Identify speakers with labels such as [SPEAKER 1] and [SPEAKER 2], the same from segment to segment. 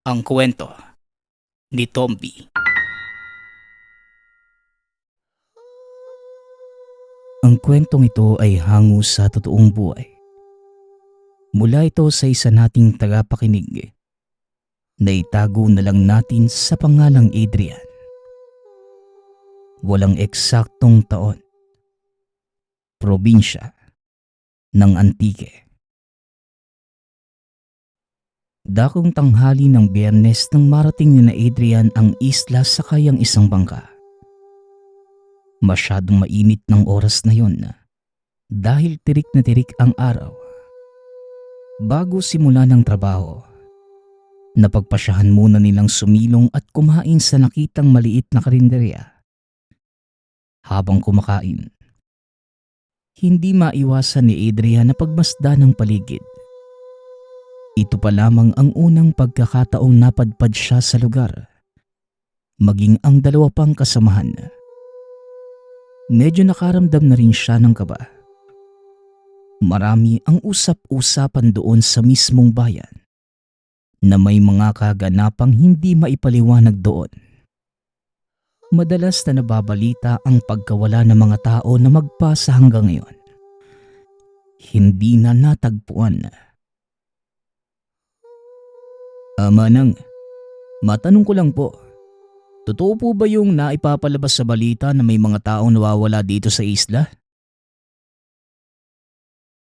[SPEAKER 1] Ang kwento ni Tomby. Ang kwentong ito ay hango sa totoong buhay. Mula ito sa isa nating tagapakinig na itago na lang natin sa pangalang Adrian. Walang eksaktong taon. Probinsya ng Antique. Dakong tanghali ng Biyernes nang marating ni na Adrian ang isla sakay ang isang bangka. Masyadong mainit ng oras na yon dahil tirik na tirik ang araw. Bago simula ng trabaho, napagpasyahan muna nilang sumilong at kumain sa nakitang maliit na karinderya. Habang kumakain, hindi maiwasan ni Adrian na pagmasdan ng paligid. Ito pa lamang ang unang pagkakataong napadpad siya sa lugar, maging ang dalawa pang kasamahan. Medyo nakaramdam na rin siya ng kaba. Marami ang usap-usapan doon sa mismong bayan na may mga kaganapang hindi maipaliwanag doon. Madalas na nababalita ang pagkawala ng mga tao na magpasa hanggang ngayon. Hindi na natagpuan. Manang, matanong ko lang po. Totoo po ba yung naipapalabas sa balita na may mga taong nawawala dito sa isla?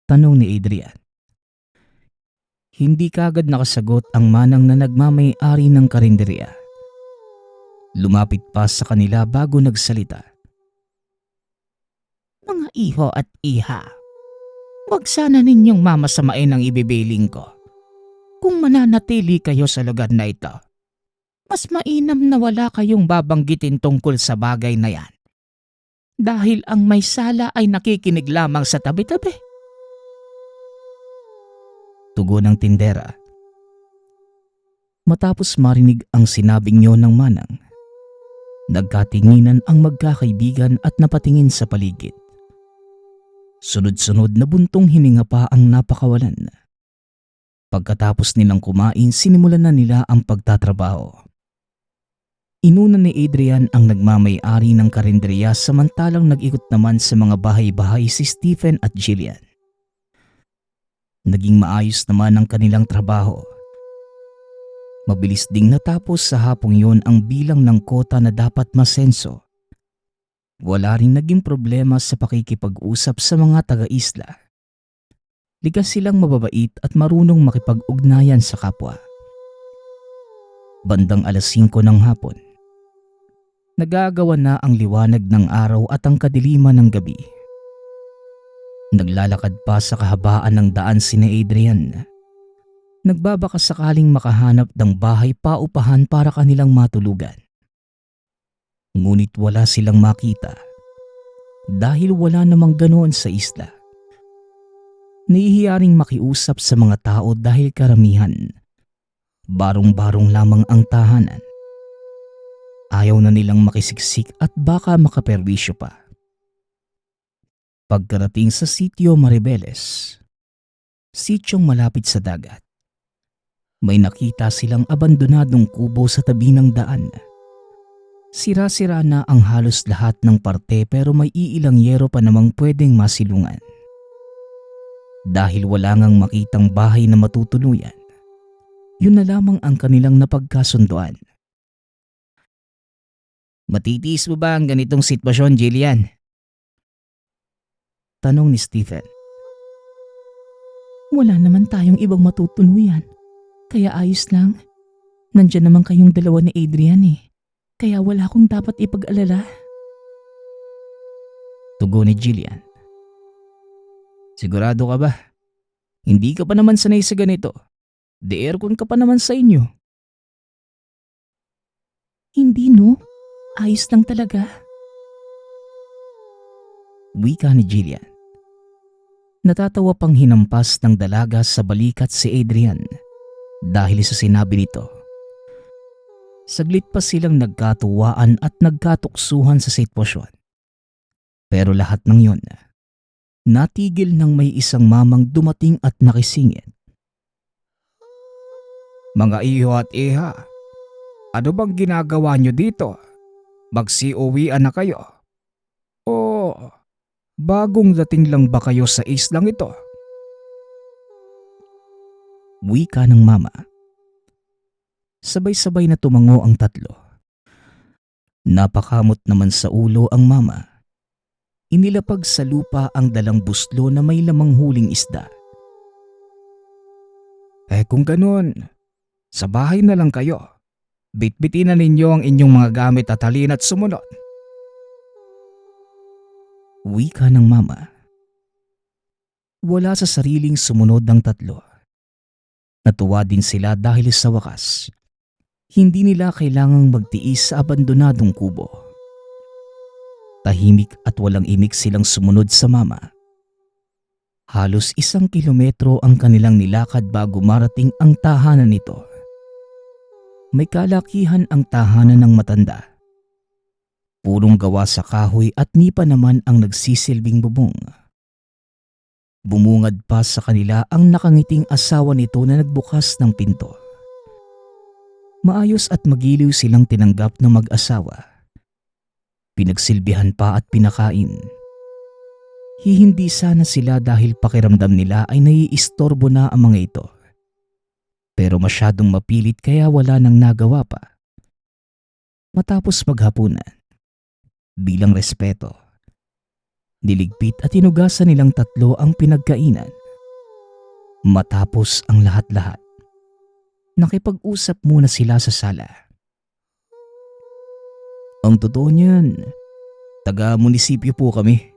[SPEAKER 1] Tanong ni Adrian. Hindi kagad nakasagot ang manang na nagmamay-ari ng karinderya. Lumapit pa sa kanila bago nagsalita. Mga iho at iha, wag sana ninyong mamasamain ang ibibiling ko. Kung mananatili kayo sa lugar na ito, mas mainam na wala kayong babanggitin tungkol sa bagay na yan. Dahil ang may sala ay nakikinig lamang sa tabi-tabi. Tugon ng tindera. Matapos marinig ang sinabing yon ng manang, nagkatinginan ang magkakaibigan at napatingin sa paligid. Sunod-sunod na buntong hininga pa ang napakawalan. Pagkatapos nilang kumain, sinimulan na nila ang pagtatrabaho. Inuna ni Adrian ang nagmamay-ari ng karinderya samantalang nag-ikot naman sa mga bahay-bahay si Stephen at Jillian. Naging maayos naman ang kanilang trabaho. Mabilis ding natapos sa hapong yun ang bilang ng kota na dapat masenso. Wala ring naging problema sa pakikipag-usap sa mga taga-isla. Likas silang mababait at marunong makipag-ugnayan sa kapwa. Bandang 5:00 ng hapon, nagagawa na ang liwanag ng araw at ang kadiliman ng gabi. Naglalakad pa sa kahabaan ng daan sina Adrian. Nagbabaka sakaling makahanap ng bahay paupahan para kanilang matulugan. Ngunit wala silang makita dahil wala namang ganoon sa isla. Nahihiyaring makiusap sa mga tao dahil karamihan, barong-barong lamang ang tahanan. Ayaw na nilang makisiksik at baka makaperwisyo pa. Pagkarating sa sitio Maribeles, sityong malapit sa dagat, may nakita silang abandonadong kubo sa tabi ng daan. Sira-sira na ang halos lahat ng parte pero may iilang yero pa namang pwedeng masilungan. Dahil wala ngang makitang bahay na matutuluyan, yun na lamang ang kanilang napagkasunduan. Matitiis mo ba ang ganitong sitwasyon, Jillian? Tanong ni Stephen. Wala naman tayong ibang matutuluyan. Kaya ayos lang. Nandiyan naman kayong dalawa ni Adrian eh. Kaya wala akong dapat ipag-alala. Tugon ni Jillian. Sigurado ka ba? Hindi ka pa naman sanay sa ganito. De aircon ka pa naman sa inyo. Hindi no. Ayos lang talaga. Wika ni Jillian. Natatawa pang hinampas ng dalaga sa balikat si Adrian dahil sa sinabi nito. Saglit pa silang nagkatuwaan at nagkatuksuhan sa sitwasyon. Pero lahat ng yon, natigil nang may isang mamang dumating at nakisingit. Mga iho at iha, ano bang ginagawa nyo dito? Magsiuwian na kayo? O bagong dating lang ba kayo sa islang ito? Wika ng mama. Sabay-sabay na tumango ang tatlo. Napakamot naman sa ulo ang mama. Inilapag sa lupa ang dalang buslo na may lamang huling isda. Kung ganun, sa bahay na lang kayo. Bitbitin na ninyo ang inyong mga gamit at halina't sumunod. Wika ng mama. Wala sa sariling sumunod ng tatlo. Natuwa din sila dahil sa wakas, hindi nila kailangang magtiis sa abandonadong kubo. Tahimik at walang imik silang sumunod sa mama. Halos 1 kilometro ang kanilang nilakad bago marating ang tahanan nito. May kalakihan ang tahanan ng matanda. Purong gawa sa kahoy at nipa naman ang nagsisilbing bubong. Bumungad pa sa kanila ang nakangiting asawa nito na nagbukas ng pinto. Maayos at magiliw silang tinanggap ng mag-asawa. Pinagsilbihan pa at pinakain. Hihindi sana sila dahil pakiramdam nila ay naiistorbo na ang mga ito. Pero masyadong mapilit kaya wala nang nagawa pa. Matapos maghapunan, bilang respeto, niligpit at hinugasan nilang tatlo ang pinagkainan. Matapos ang lahat-lahat, nakipag-usap muna sila sa sala. Ang totoo niyan, taga-munisipyo po kami.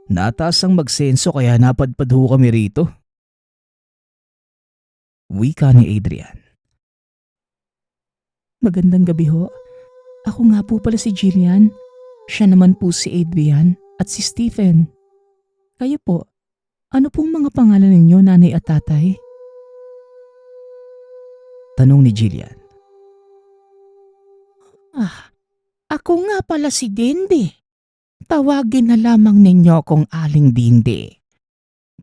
[SPEAKER 1] Natasang magsenso kaya napadpad ho kami rito. Wika ni Adrian. Magandang gabi ho. Ako nga po pala si Jillian. Siya naman po si Adrian at si Stephen. Kayo po, ano pong mga pangalan ninyo, nanay at tatay? Tanong ni Jillian. Ako nga pala si Dindi. Tawagin na lamang ninyo akong Aling Dindi.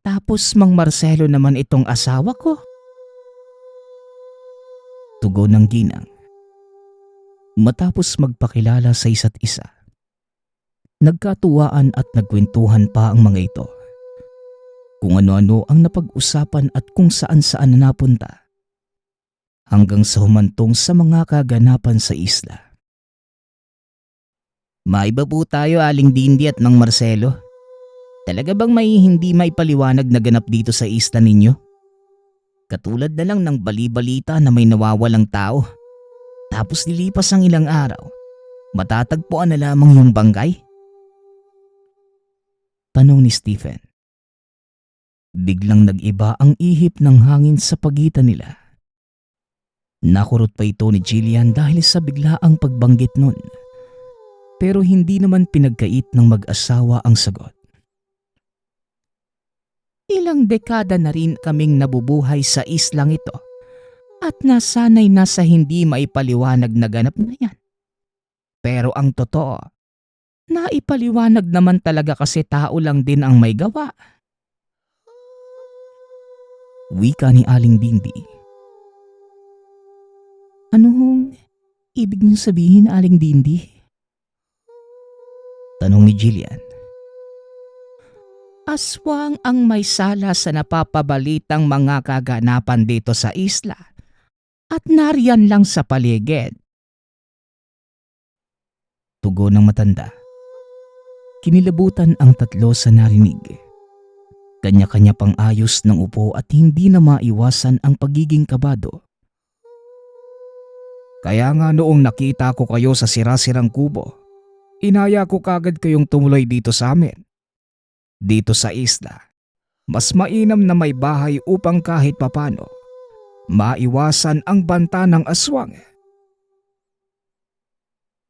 [SPEAKER 1] Tapos Mang Marcelo naman itong asawa ko. Tugon ng ginang. Matapos magpakilala sa isa't isa, nagkatuwaan at nagkwentuhan pa ang mga ito. Kung ano-ano ang napag-usapan at kung saan-saan na napunta. Hanggang sa humantong sa mga kaganapan sa isla. Maiba po tayo, Aling Dindi at Mang Marcelo. Talaga bang may hindi maipaliwanag na ganap dito sa isla ninyo? Katulad na lang ng bali-balita na may nawawalang tao. Tapos nilipas ang ilang araw, matatagpuan na lamang yung bangkay? Tanong ni Stephen. Biglang nag-iba ang ihip ng hangin sa pagitan nila. Nakurot pa ito ni Jillian dahil sa biglaang pagbanggit nun. Pero hindi naman pinagkait ng mag-asawa ang sagot. Ilang dekada na rin kaming nabubuhay sa islang ito at nasanay na sa hindi maipaliwanag na ganap na yan. Pero ang totoo, naipaliwanag naman talaga kasi tao lang din ang may gawa. Wika ni Aling Dindi. Anong ibig niyong sabihin, Aling Dindi? Tanong ni Jillian. Aswang ang may sala sa napapabalitang mga kaganapan dito sa isla at nariyan lang sa paligid. Tugon ng matanda. Kinilabutan ang tatlo sa narinig. Kanya-kanya pang ayos ng upo at hindi na maiwasan ang pagiging kabado. Kaya nga noong nakita ko kayo sa sira-sirang kubo, inaya ko kagad kayong tumuloy dito sa amin. Dito sa isla, mas mainam na may bahay upang kahit papano maiwasan ang banta ng aswang.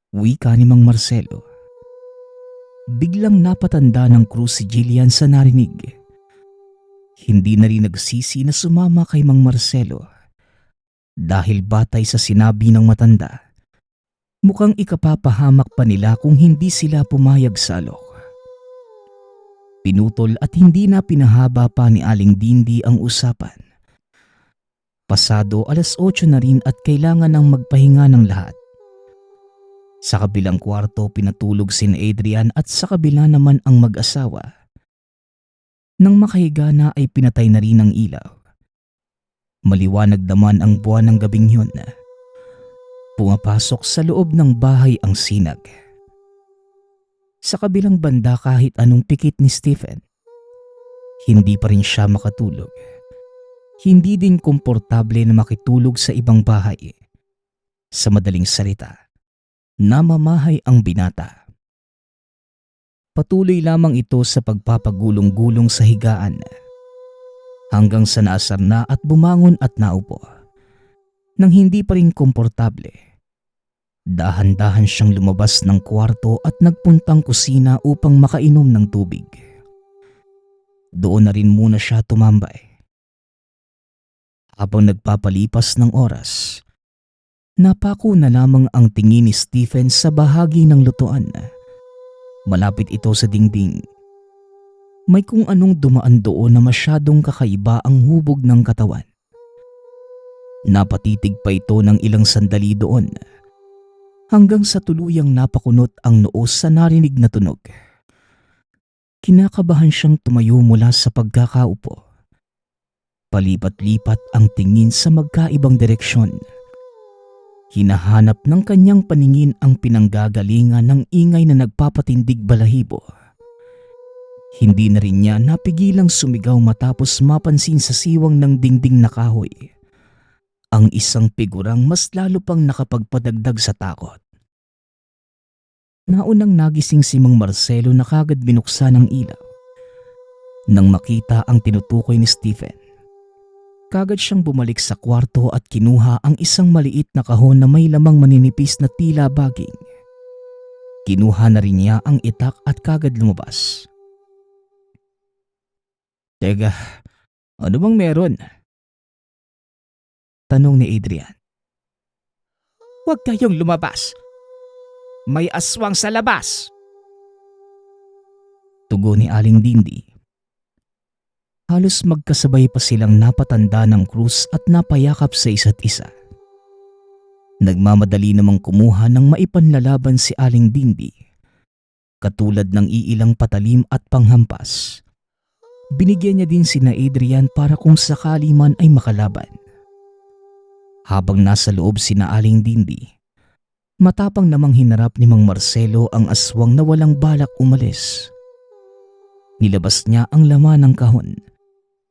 [SPEAKER 1] Wika ni Mang Marcelo. Biglang napatanda ng krus si Jillian sa narinig. Hindi na rin nagsisi na sumama kay Mang Marcelo dahil batay sa sinabi ng matanda, mukhang ikapapahamak pa nila kung hindi sila pumayag sa alok. Pinutol at hindi na pinahaba pa ni Aling Dindi ang usapan. Pasado 8:00 na rin at kailangan ng magpahinga ng lahat. Sa kabilang kwarto pinatulog sin Adrian at sa kabila naman ang mag-asawa. Nang makahiga na ay pinatay na rin ang ilaw. Maliwanag naman ang buwan ng gabing yun. Pumapasok sa loob ng bahay ang sinag. Sa kabilang banda kahit anong pikit ni Stephen, hindi pa rin siya makatulog. Hindi din komportable na makitulog sa ibang bahay. Sa madaling salita, namamahay ang binata. Patuloy lamang ito sa pagpapagulong-gulong sa higaan hanggang sa naasar na at bumangon at naupo. Nang hindi pa rin komportable, dahan-dahan siyang lumabas ng kwarto at nagpuntang kusina upang makainom ng tubig. Doon na rin muna siya tumambay. Habang nagpapalipas ng oras, napako na lamang ang tingin ni Stephen sa bahagi ng lutuan. Malapit ito sa dingding. May kung anong dumaan doon na masyadong kakaiba ang hubog ng katawan. Napatitig pa ito ng ilang sandali doon hanggang sa tuluyang napakunot ang noo sa narinig na tunog. Kinakabahan siyang tumayo mula sa pagkakaupo. Palipat-lipat ang tingin sa magkaibang direksyon. Hinahanap ng kanyang paningin ang pinanggagalingan ng ingay na nagpapatindig balahibo. Hindi na rin niya napigilang sumigaw matapos mapansin sa siwang ng dingding na kahoy ang isang figurang mas lalo pang nakapagpadagdag sa takot. Naunang nagising si Mang Marcelo na kagad binuksan ang ilaw. Nang makita ang tinutukoy ni Stephen, kagad siyang bumalik sa kwarto at kinuha ang isang maliit na kahon na may lamang maninipis na tila baging. Kinuha na rin niya ang itak at kagad lumabas. "Teka, ano bang meron?" tanong ni Adrian. "Huwag kayong lumabas. May aswang sa labas!" tugon ni Aling Dindi. Halos magkasabay pa silang napatanda ng krus at napayakap sa isa't isa. Nagmamadali namang kumuha ng maipanlalaban si Aling Dindi. Katulad ng iilang patalim at panghampas, binigyan niya din sina Adrian para kung sakali man ay makalaban. Habang nasa loob sina Aling Dindi, matapang namang hinarap ni Mang Marcelo ang aswang na walang balak umalis. Nilabas niya ang laman ng kahon,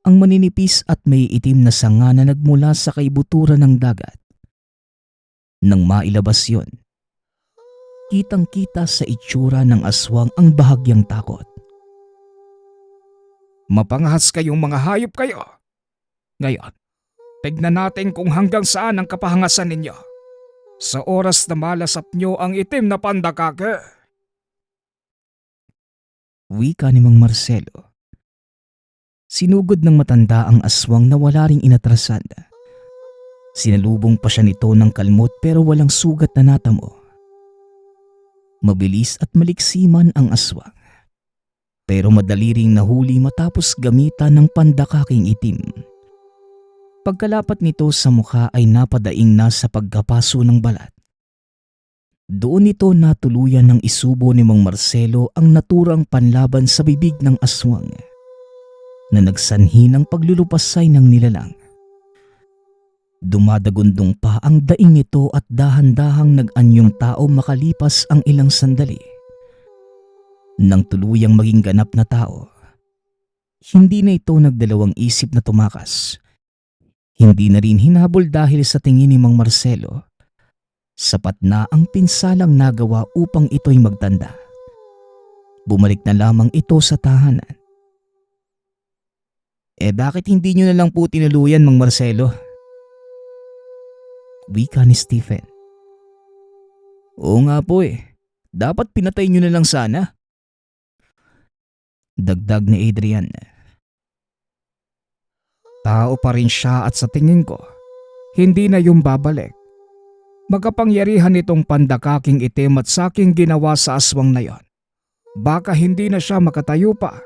[SPEAKER 1] ang maninipis at may itim na sanga na nagmula sa kaibuturan ng dagat. Nang mailabas yon, kitang-kita sa itsura ng aswang ang bahagyang takot.
[SPEAKER 2] "Mapangahas kayong mga hayop kayo. Ngayon, tignan natin kung hanggang saan ang kapahangasan ninyo. Sa oras na malasap nyo ang itim na pandakake."
[SPEAKER 1] Wika ni Mang Marcelo. Sinugod ng matanda ang aswang na wala ring inatrasan. Sinalubong pa siya nito ng kalmot pero walang sugat na natamo. Mabilis at maliksiman ang aswang, pero madali ring nahuli matapos gamitan ng pandakaking itim. Pagkalapat nito sa mukha ay napadaing na sa pagkapaso ng balat. Doon nito natuluyan ng isubo ni Mang Marcelo ang naturang panlaban sa bibig ng aswang na nagsanhi ng paglulupasay ng nilalang. Dumadagundong pa ang daing nito at dahan-dahang nag-anyong tao makalipas ang ilang sandali. Nang tuluyang maging ganap na tao, hindi na ito nagdalawang isip na tumakas. Hindi na rin hinabol dahil sa tingin ni Mang Marcelo. Sapat na ang pinsalang nagawa upang ito'y magtanda. Bumalik na lamang ito sa tahanan.
[SPEAKER 2] Bakit hindi nyo na lang po tinuluyan, Mang Marcelo?"
[SPEAKER 1] Wika ni Stephen.
[SPEAKER 2] "Oo nga po Dapat pinatay nyo na lang sana."
[SPEAKER 1] Dagdag ni Adrian.
[SPEAKER 2] "Tao pa rin siya at sa tingin ko, hindi na yung babalik. Magapangyarihan itong pandakaking itim at saking ginawa sa aswang na yon. Baka hindi na siya makatayo pa."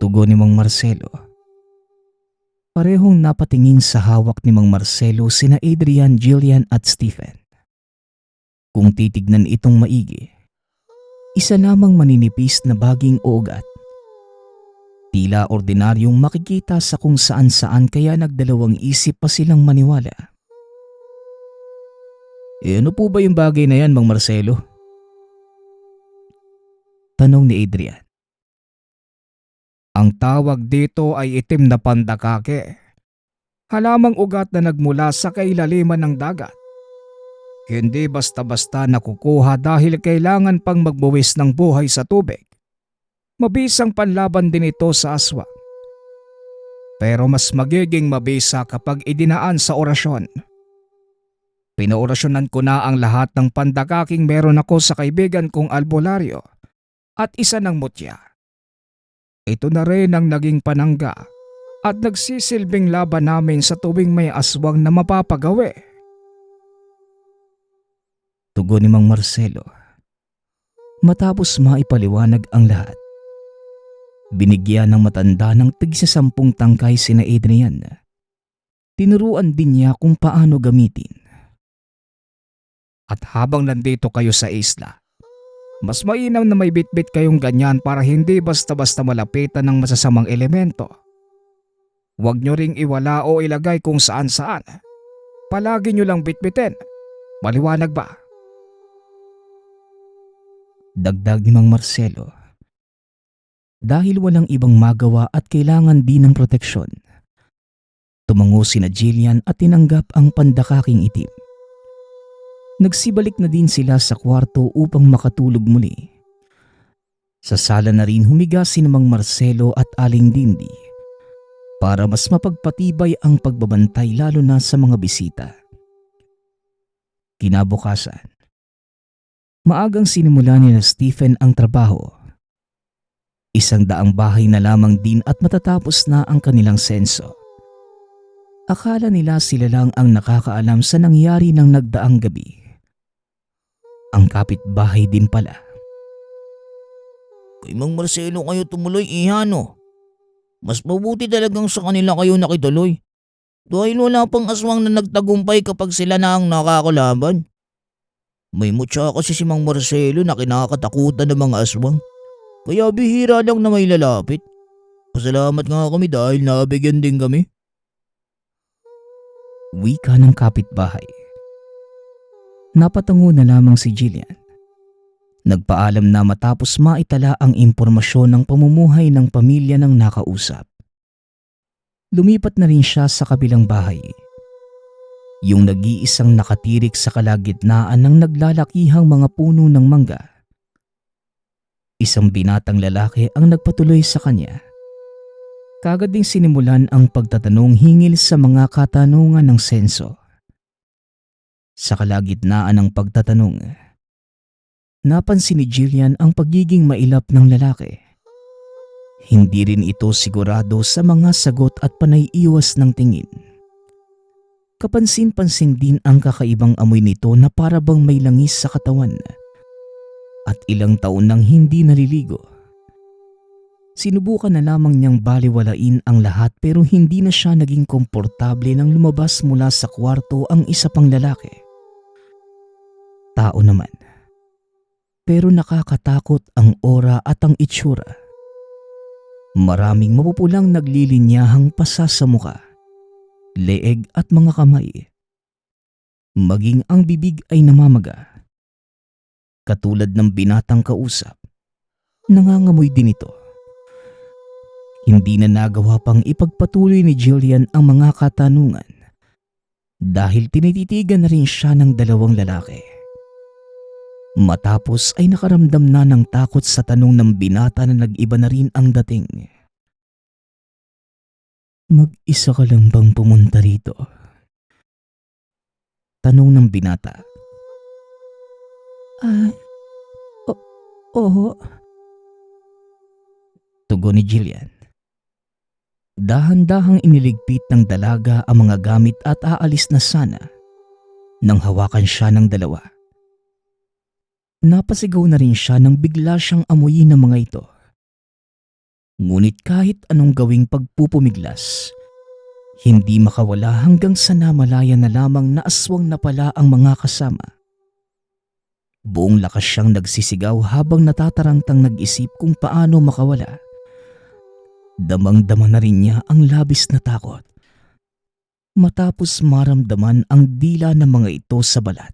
[SPEAKER 1] Tugon ni Mang Marcelo. Parehong napatingin sa hawak ni Mang Marcelo sina Adrian, Jillian at Stephen. Kung titignan itong maigi, isa lamang maninipis na baging o ugat. Tila ordinaryong makikita sa kung saan-saan kaya nagdalawang isip pa silang maniwala. Ano po ba yung bagay na yan, Mang Marcelo? Tanong ni Adrian.
[SPEAKER 2] Ang tawag dito ay itim na pandakake. Halamang ugat na nagmula sa kailaliman ng dagat. Hindi basta-basta nakukuha dahil kailangan pang magbuwis ng buhay sa tubig. Mabisang panlaban din ito sa aswang. Pero mas magiging mabisa kapag idinaan sa orasyon. Pinaorasyonan ko na ang lahat ng pandakaking meron ako sa kaibigan kong albularyo at isa ng mutya. Ito na rin ang naging panangga at nagsisilbing laban namin sa tuwing may aswang na mapapagawi.
[SPEAKER 1] Tugon ni Mang Marcelo. Matapos maipaliwanag ang lahat, binigyan ng matanda ng tig-10 tangkay sina Adrian. Tinuruan din niya kung paano gamitin.
[SPEAKER 2] At habang nandito kayo sa isla, mas mainam na may bitbit kayong ganyan para hindi basta-basta malapitan ng masasamang elemento. Huwag nyo ring iwala o ilagay kung saan-saan. Palagi nyo lang bitbitin. Maliwanag ba?
[SPEAKER 1] Dagdag ni Mang Marcelo. Dahil walang ibang magawa at kailangan din ng proteksyon, tumango sina Jillian at tinanggap ang pandakaking itim. Nagsibalik na din sila sa kwarto upang makatulog muli. Sa sala na rin humiga si Mang Marcelo at Aling Dindi para mas mapagpatibay ang pagbabantay lalo na sa mga bisita. Kinabukasan, maagang sinimula ni Stephen ang trabaho. 100 bahay na lamang din at matatapos na ang kanilang senso. Akala nila sila lang ang nakakaalam sa nangyari ng nagdaang gabi. Ang kapitbahay din pala.
[SPEAKER 3] Kay Mang Marcelo kayo tumuloy, ihano. Mas mabuti talagang sa kanila kayo nakituloy. Dahil wala pang aswang na nagtagumpay kapag sila na ang nakakalaban. May mutya kasi si Mang Marcelo na kinakatakutan ng mga aswang. Kaya bihira lang na may lalapit. Pasalamat nga kami dahil nabigyan din kami.
[SPEAKER 1] Wika ng kapitbahay. Napatango na lamang si Jillian. Nagpaalam na matapos maitala ang impormasyon ng pamumuhay ng pamilya ng nakausap. Lumipat na rin siya sa kabilang bahay. Yung nag-iisang nakatirik sa kalagitnaan ng naglalakihang mga puno ng mangga. Isang binatang lalaki ang nagpatuloy sa kanya. Kagad ding sinimulan ang pagtatanong hingil sa mga katanungan ng senso. Sa kalagitnaan ng pagtatanong, napansin ni Jillian ang pagiging mailap ng lalaki. Hindi rin ito sigurado sa mga sagot at panay-iwas ng tingin. Kapansin-pansin din ang kakaibang amoy nito na para bang may langis sa katawan at ilang taon nang hindi naliligo. Sinubukan na lamang niyang baliwalain ang lahat pero hindi na siya naging komportable nang lumabas mula sa kwarto ang isa pang lalaki. Tao naman. Pero nakakatakot ang aura at ang itsura. Maraming mapupulang naglilinyahang pasa sa muka, leeg at mga kamay. Maging ang bibig ay namamaga. Katulad ng binatang kausap, nangangamoy din ito. Hindi na nagawa pang ipagpatuloy ni Jillian ang mga katanungan dahil tinititigan na rin siya ng 2 lalaki. Matapos ay nakaramdam na ng takot sa tanong ng binata na nag-iba na rin ang dating. Mag-isa ka lang bang pumunta rito? Tanong ng binata.
[SPEAKER 4] Oo.
[SPEAKER 1] Tugon ni Jillian. Dahan-dahang iniligpit ng dalaga ang mga gamit at aalis na sana nang hawakan siya ng 2. Napasigaw na rin siya nang bigla siyang amuyin ng mga ito. Ngunit kahit anong gawing pagpupumiglas, Hindi makawala hanggang sa namalaya na lamang na aswang na pala ang mga kasama. Buong lakas siyang nagsisigaw habang natatarantang nag-isip kung paano makawala. Damang-dama na rin niya ang labis na takot. Matapos maramdaman ang dila ng mga ito sa balat.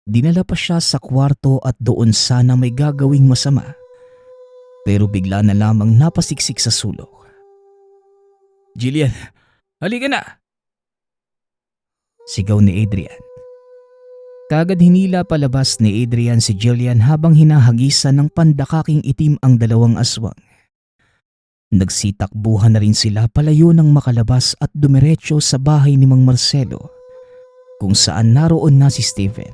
[SPEAKER 1] Dinala pa siya sa kwarto at doon sana may gagawing masama. Pero bigla na lamang napasiksik sa sulok.
[SPEAKER 2] Jillian, halika na!
[SPEAKER 1] Sigaw ni Adrian. Kagad hinila palabas ni Adrian si Jillian habang hinahagisan ng pandakaking itim ang dalawang aswang. Nagsitakbuhan na rin sila palayo ng makalabas at dumiretso sa bahay ni Mang Marcelo kung saan naroon na si Stephen.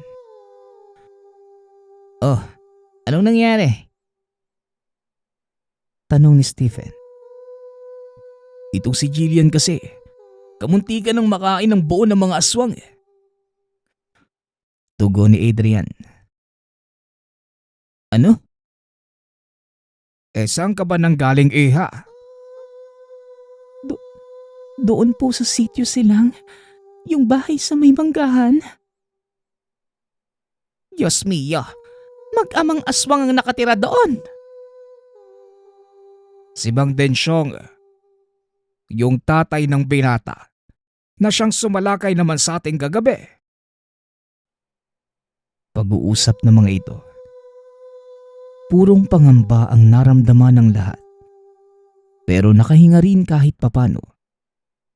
[SPEAKER 3] Oh, anong nangyari?
[SPEAKER 1] Tanong ni Stephen.
[SPEAKER 2] Itong si Jillian kasi, kamunti ka ng makain ng buo ng mga aswang eh.
[SPEAKER 1] Tugon ni Adrian.
[SPEAKER 3] Ano?
[SPEAKER 2] Saan ka ba nang galing iha?
[SPEAKER 1] Doon po sa sityo silang, yung bahay sa may manggahan.
[SPEAKER 3] Diyos mio, mag-amang aswang ang nakatira doon.
[SPEAKER 2] Si Mang Densyong, yung tatay ng binata, na siyang sumalakay naman sa ating gagabi.
[SPEAKER 1] Pag-uusap ng mga ito. Purong pangamba ang naramdaman ng lahat. Pero nakahinga rin kahit papano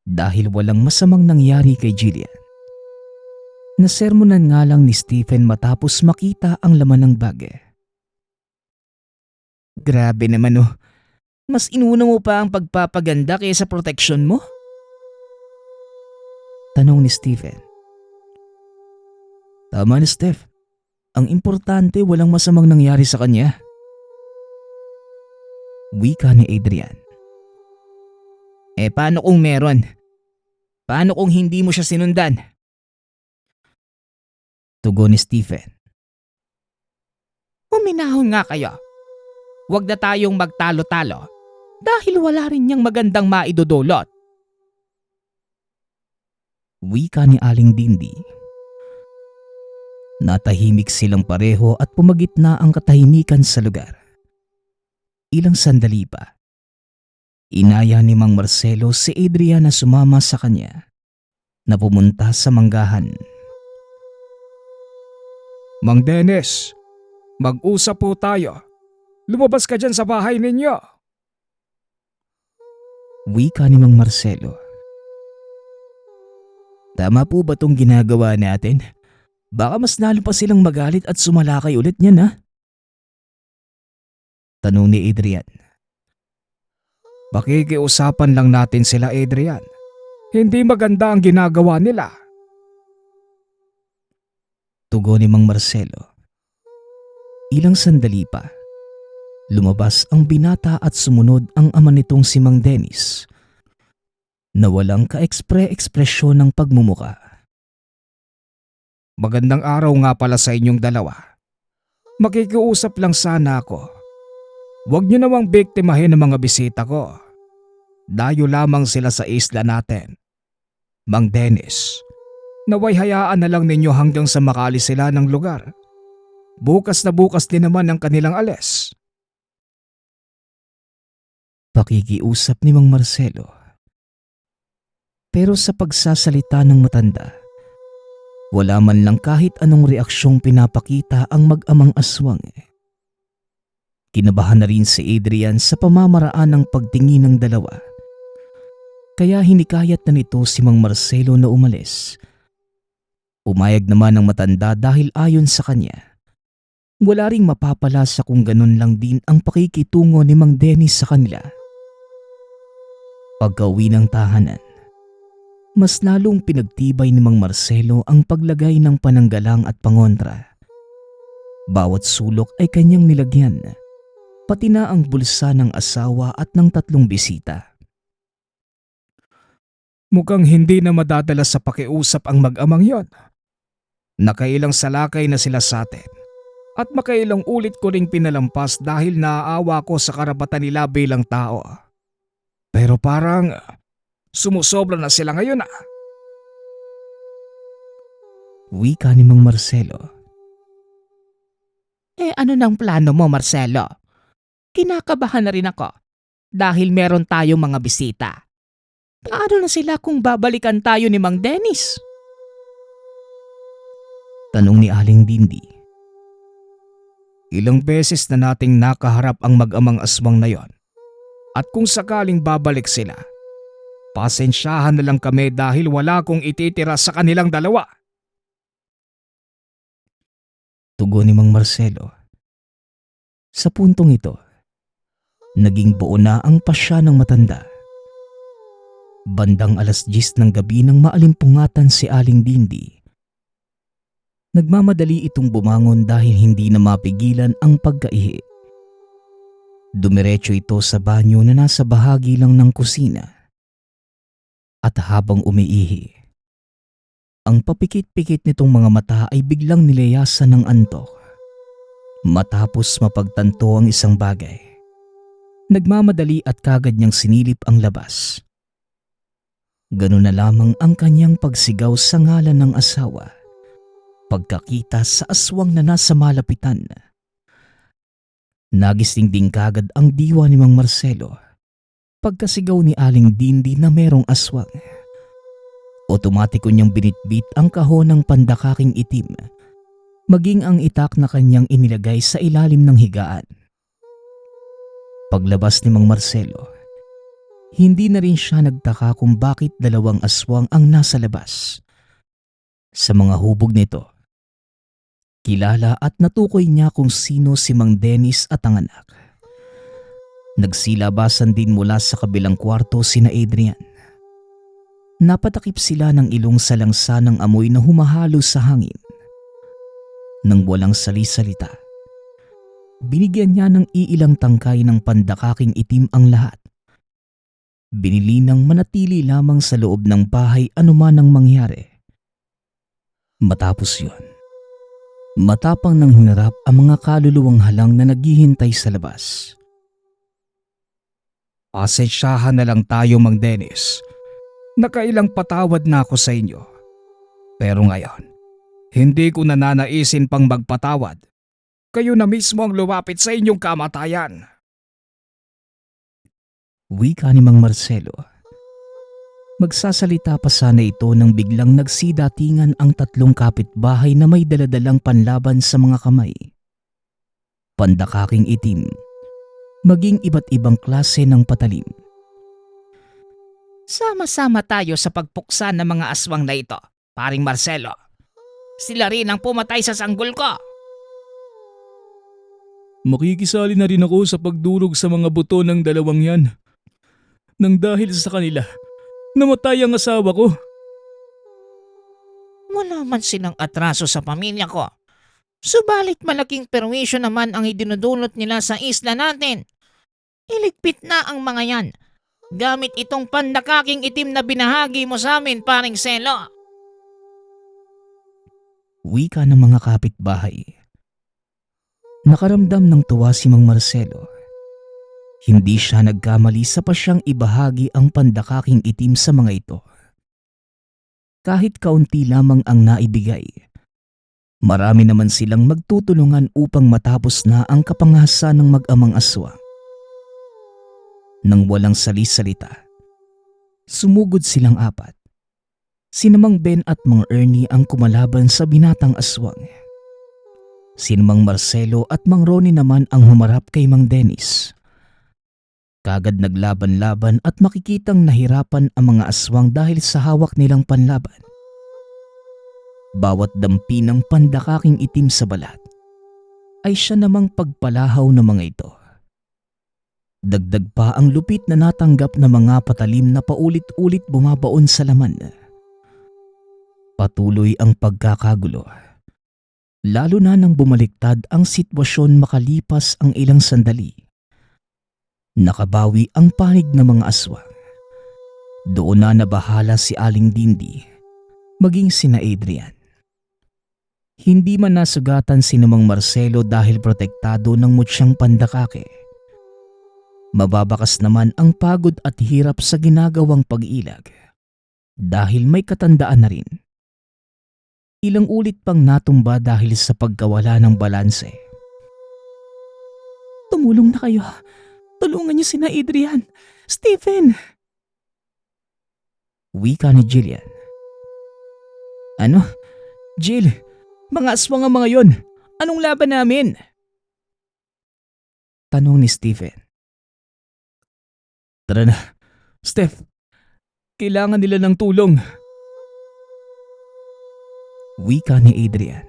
[SPEAKER 1] dahil walang masamang nangyari kay Jillian. Nasermonan nga lang ni Stephen matapos makita ang laman ng bage.
[SPEAKER 3] Grabe naman oh. Mas inuna mo pa ang pagpapaganda kaysa proteksyon mo?
[SPEAKER 1] Tanong ni Stephen.
[SPEAKER 2] Tama na, Steph.
[SPEAKER 1] Ang importante walang masamang nangyari sa kanya. Wika ni Adrian.
[SPEAKER 3] Paano kung meron? Paano kung hindi mo siya sinundan?
[SPEAKER 1] Tugon ni Stephen.
[SPEAKER 3] Uminahon nga kayo. Huwag na tayong magtalo-talo dahil wala rin niyang magandang maidudulot.
[SPEAKER 1] Wika ni Aling Dindi. Natahimik silang pareho at pumagitna ang katahimikan sa lugar. Ilang sandali pa. Inaya ni Mang Marcelo si Adrian na sumama sa kanya na pumunta sa manggahan.
[SPEAKER 2] Mang Dennis, mag-usap po tayo. Lumabas ka dyan sa bahay ninyo.
[SPEAKER 1] Wika ni Mang Marcelo.
[SPEAKER 3] Tama po ba tong ginagawa natin? Baka mas lalo pa silang magalit at sumalakay ulit niyan ha?
[SPEAKER 1] Tanong ni Adrian.
[SPEAKER 2] Pakikiusapan lang natin sila, Adrian. Hindi maganda ang ginagawa nila.
[SPEAKER 1] Tugon ni Mang Marcelo. Ilang sandali pa. Lumabas ang binata at sumunod ang ama nitong si Mang Dennis na walang ka-ekspresyon ng pagmumuka.
[SPEAKER 2] Magandang araw nga pala sa inyong dalawa. Makikiusap lang sana ako. Huwag niyo namang biktimahin ang mga bisita ko. Dayo lamang sila sa isla natin. Mang Dennis, naway hayaan na lang ninyo hanggang sa makalis sila ng lugar. Bukas na bukas din naman ang kanilang alis.
[SPEAKER 1] Pakikiusap ni Mang Marcelo. Pero sa pagsasalita ng matanda, wala man lang kahit anong reaksyong pinapakita ang mag-amang aswang. Kinabahan na rin si Adrian sa pamamaraan ng pagtingin ng dalawa. Kaya hinikayat na nito si Mang Marcelo na umalis. Pumayag naman ang matanda dahil ayon sa kanya, wala ring mapapala sa kung ganun lang din ang pakikitungo ni Mang Dennis sa kanila. Pagka-uwi ng tahanan, mas lalong pinagtibay ni Mang Marcelo ang paglagay ng pananggalang at pangontra. Bawat sulok ay kanyang nilagyan, pati na ang bulsa ng asawa at ng 3 bisita.
[SPEAKER 2] Mukhang hindi na madadala sa pakiusap ang mag-amang yon. Nakailang salakay na sila sa atin. At makailang ulit ko ring pinalampas dahil naaawa ko sa karapatan nila bilang tao. Pero parang Sumusobra na sila ngayon
[SPEAKER 1] Wika ni Mang Marcelo.
[SPEAKER 4] Ano nang plano mo, Marcelo? Kinakabahan na rin ako dahil meron tayong mga bisita. Paano na sila kung babalikan tayo ni Mang Dennis?
[SPEAKER 1] Tanong ni Aling Dindi.
[SPEAKER 2] Ilang beses na nating nakaharap ang mag-amang aswang na yon. At kung sakaling babalik sila, pasensyahan na lang kami dahil wala kong ititira sa kanilang dalawa.
[SPEAKER 1] Tugon ni Mang Marcelo. Sa puntong ito, naging buo na ang pasya ng matanda. Bandang 10:00 ng gabi nang maalimpungatan si Aling Dindi. Nagmamadali itong bumangon dahil hindi na mapigilan ang pagkaihi. Dumiretso ito sa banyo na nasa bahagi lang ng kusina. At habang umiihi, ang papikit-pikit nitong mga mata ay biglang nilayasan ng antok. Matapos mapagtanto ang isang bagay, nagmamadali at kagad niyang sinilip ang labas. Ganun na lamang ang kanyang pagsigaw sa ngalan ng asawa, pagkakita sa aswang na nasa malapitan. Nagising din kagad ang diwa ni Mang Marcelo pagkasigaw ni Aling Dindi na merong aswang. Otomatiko niyang binitbit ang kahon ng pandakaking itim, maging ang itak na kanyang inilagay sa ilalim ng higaan. Paglabas ni Mang Marcelo, hindi na rin siya nagtaka kung bakit dalawang aswang ang nasa labas. Sa mga hubog nito, kilala at natukoy niya kung sino si Mang Dennis at ang anak. Nagsilabasan din mula sa kabilang kwarto sina Adrian. Napatakip sila ng ilong sa langsa ng amoy na humahalo sa hangin. Nang walang sali-salita, binigyan niya ng iilang tangkay ng pandakaking itim ang lahat. Binili ng manatili lamang sa loob ng bahay anuman ang mangyari. Matapos yun, matapang nang hinarap ang mga kaluluwang halang na naghihintay sa labas.
[SPEAKER 2] Pasensyahan na lang tayo, Mang Dennis. Nakailang patawad na ako sa inyo. Pero ngayon, hindi ko nananaisin pang magpatawad. Kayo na mismo ang lumapit sa inyong kamatayan.
[SPEAKER 1] Wika ni Mang Marcelo. Magsasalita pa sana ito nang biglang nagsidatingan ang tatlong kapitbahay na may daladalang panlaban sa mga kamay. Pandakaking itim, maging iba't ibang klase ng patalim.
[SPEAKER 4] Sama-sama tayo sa pagpuksa ng mga aswang na ito, paring Marcelo. Sila rin ang pumatay sa sanggol ko.
[SPEAKER 2] Makikisali na rin ako sa pagdurog sa mga buto ng dalawang yan. Nang dahil sa kanila, namatay ang asawa ko.
[SPEAKER 4] Wala man silang atraso sa pamilya ko. Subalit malaking perwisyo naman ang idinudulot nila sa isla natin. Iligpit na ang mga yan gamit itong pandakaking itim na binahagi mo sa amin, paring Selo.
[SPEAKER 1] Wika ng mga kapitbahay. Nakaramdam ng tuwa si Mang Marcelo. Hindi siya nagkamali sa pasyang ibahagi ang pandakaking itim sa mga ito. Kahit kaunti lamang ang naibigay, marami naman silang magtutulungan upang matapos na ang kapangasan ng mag-amang aswang. Nang walang sali-salita, sumugod silang apat. Sina Mang Ben at Mang Ernie ang kumalaban sa binatang aswang. Sina Mang Marcelo at Mang Ronnie naman ang humarap kay Mang Dennis. Kagad naglaban-laban at makikitang nahirapan ang mga aswang dahil sa hawak nilang panlaban. Bawat dampi ng pandakaking itim sa balat ay siya namang pagpalahaw ng mga ito. Dagdag pa ang lupit na natanggap na mga patalim na paulit-ulit bumabaon sa laman. Patuloy ang pagkakagulo. Lalo na nang bumaliktad ang sitwasyon makalipas ang ilang sandali. Nakabawi ang panig ng mga aswang. Doon na nabahala si Aling Dindi, maging sina Adrian. Hindi man nasugatan si Mang Marcelo dahil protektado ng mutsyang pandakake. Mababakas naman ang pagod at hirap sa ginagawang pag-ilag dahil may katandaan na rin. Ilang ulit pang natumba dahil sa pagkawala ng balanse.
[SPEAKER 2] Tumulong na kayo. Tulungan niyo sina Adrian. Stephen!
[SPEAKER 1] Wika ni Jillian.
[SPEAKER 2] Ano? Jill, mga aswang ang mga yon. Anong laban namin?
[SPEAKER 1] Tanong ni Stephen.
[SPEAKER 2] Tara na. Steph, kailangan nila ng tulong.
[SPEAKER 1] Wika ni Adrian.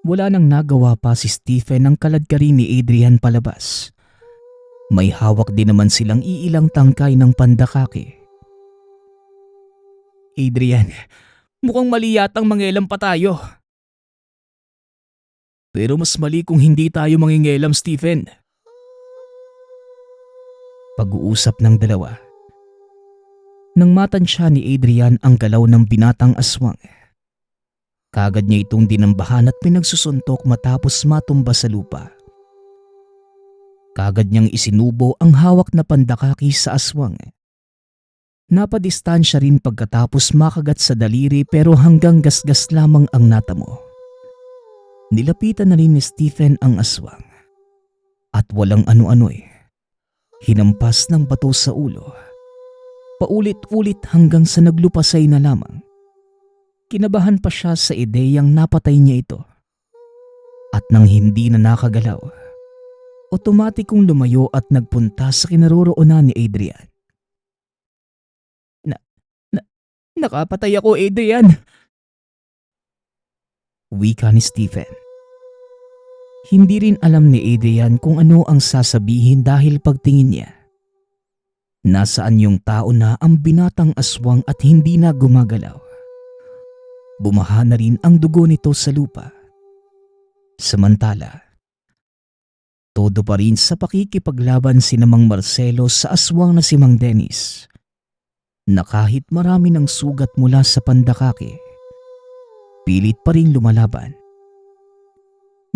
[SPEAKER 1] Wala nang nagawa pa si Stephen nang kaladkarin ni Adrian palabas. May hawak din naman silang iilang tangkay ng pandakake.
[SPEAKER 2] Adrian, mukhang mali yatang mangialam pa tayo. Pero mas mali kung hindi tayo mangingialam, Stephen.
[SPEAKER 1] Pag-uusap ng dalawa. Nang matansya ni Adrian ang galaw ng binatang aswang, kagad niya itong dinambahan at pinagsusuntok matapos matumba sa lupa. Kagad niyang isinubo ang hawak na pandakaki sa aswang. Napadistansya rin pagkatapos makagat sa daliri pero hanggang gasgas lamang ang natamo. Nilapitan na rin ni Stephen ang aswang. At walang ano-ano'y hinampas ng bato sa ulo. Paulit-ulit hanggang sa naglupasay na lamang. Kinabahan pa siya sa ideyang napatay niya ito. At nang hindi na nakagalaw, otomatikong lumayo at nagpunta sa kinaroroonan ni Adrian.
[SPEAKER 2] Nakapatay ako, Adrian.
[SPEAKER 1] Wika ni Stephen. Hindi rin alam ni Adrian kung ano ang sasabihin dahil pagtingin niya. Nasaan yung tao na ang binatang aswang at hindi na gumagalaw. Bumaha na rin ang dugo nito sa lupa. Samantala, todo pa rin sa pakikipaglaban si Mang Marcelo sa aswang na si Mang Dennis, na kahit marami ng sugat mula sa pandakake, pilit pa rin lumalaban.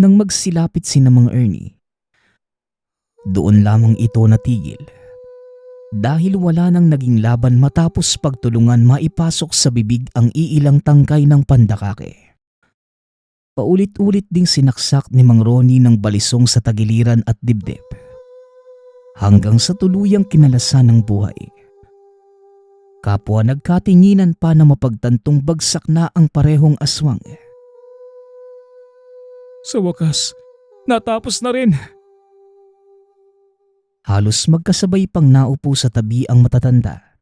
[SPEAKER 1] Nang magsilapit si Mang Ernie, doon lamang ito natigil dahil wala nang naging laban matapos pagtulungan maipasok sa bibig ang iilang tangkay ng pandakake. Paulit-ulit ding sinaksak ni Mang Ronnie ng balisong sa tagiliran at dibdib hanggang sa tuluyang kinalasan ng buhay. Kapwa nagkatinginan pa na mapagtantong bagsak na ang parehong aswang.
[SPEAKER 2] Sa wakas, natapos na rin.
[SPEAKER 1] Halos magkasabay pang naupo sa tabi ang matatanda.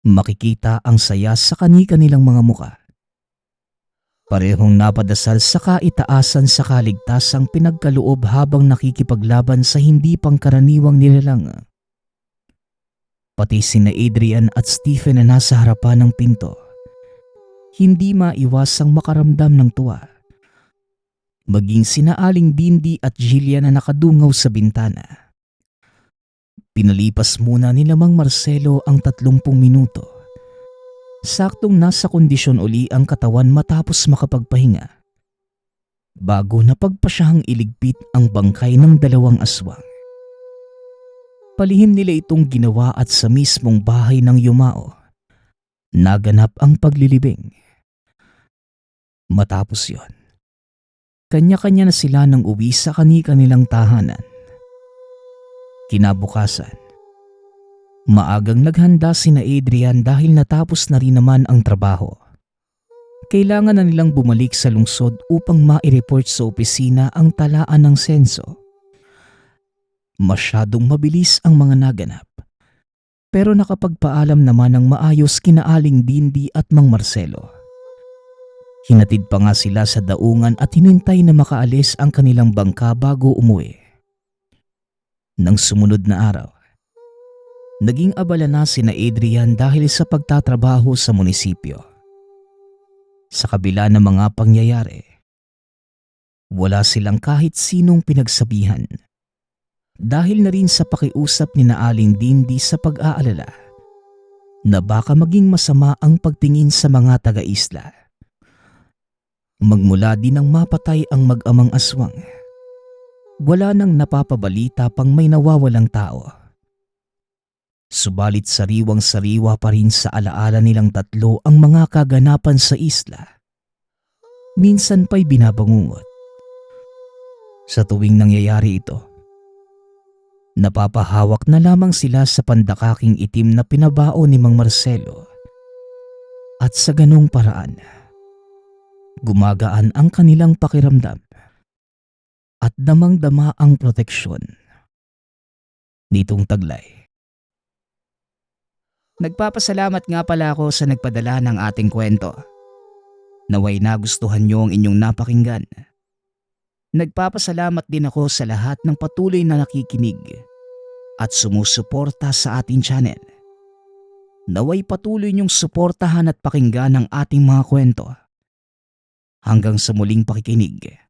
[SPEAKER 1] Makikita ang saya sa kani-kanilang mga muka. Parehong napadasal sa kaitaasan sa kaligtasang pinagkaloob habang nakikipaglaban sa hindi pangkaraniwang nilalang. Pati sina Adrian at Stephen na nasa harapan ng pinto, hindi maiwasang makaramdam ng tuwa. Maging sina Aling Dindi at Jillian na nakadungaw sa bintana. Pinalipas muna ni Mang Marcelo ang 30 minuto. Saktong nasa kondisyon uli ang katawan matapos makapagpahinga. Bago napagpasyahang iligpit ang bangkay ng dalawang aswang. Palihim nila itong ginawa at sa mismong bahay ng yumao, naganap ang paglilibing. Matapos yon, kanya-kanya na sila nang uwi sa kani-kanilang tahanan. Kinabukasan, maagang naghanda sina Adrian dahil natapos na rin naman ang trabaho. Kailangan na nilang bumalik sa lungsod upang ma-report sa opisina ang talaan ng senso. Masyadong mabilis ang mga naganap, pero nakapagpaalam naman ng maayos kina Aling Dindi at Mang Marcelo. Hinatid pa nga sila sa daungan at hinintay na makaalis ang kanilang bangka bago umuwi. Nang sumunod na araw, naging abala na sina Adrian dahil sa pagtatrabaho sa munisipyo. Sa kabila ng mga pangyayari, wala silang kahit sinong pinagsabihan. Dahil na rin sa pakiusap ni Aling Dindi sa pag-aalala na baka maging masama ang pagtingin sa mga taga-isla. Magmula din ang mapatay ang mag-amang aswang. wala nang napapabalita pang may nawawalang tao. Subalit sariwang-sariwa pa rin sa alaala nilang tatlo ang mga kaganapan sa isla. Minsan pa'y binabangungot. Sa tuwing nangyayari ito, napapahawak na lamang sila sa pandakaking itim na pinabao ni Mang Marcelo. At sa ganong paraan, gumagaan ang kanilang pakiramdam at damang-dama ang proteksyon nitong taglay.
[SPEAKER 2] Nagpapasalamat nga pala ako sa nagpadala ng ating kwento. Naway nagustuhan niyo ang inyong napakinggan. Nagpapasalamat din ako sa lahat ng patuloy na nakikinig at sumusuporta sa ating channel. Naway patuloy niyong suportahan at pakinggan ang ating mga kwento. Hanggang sa muling pakikinig.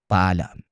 [SPEAKER 2] Paalam.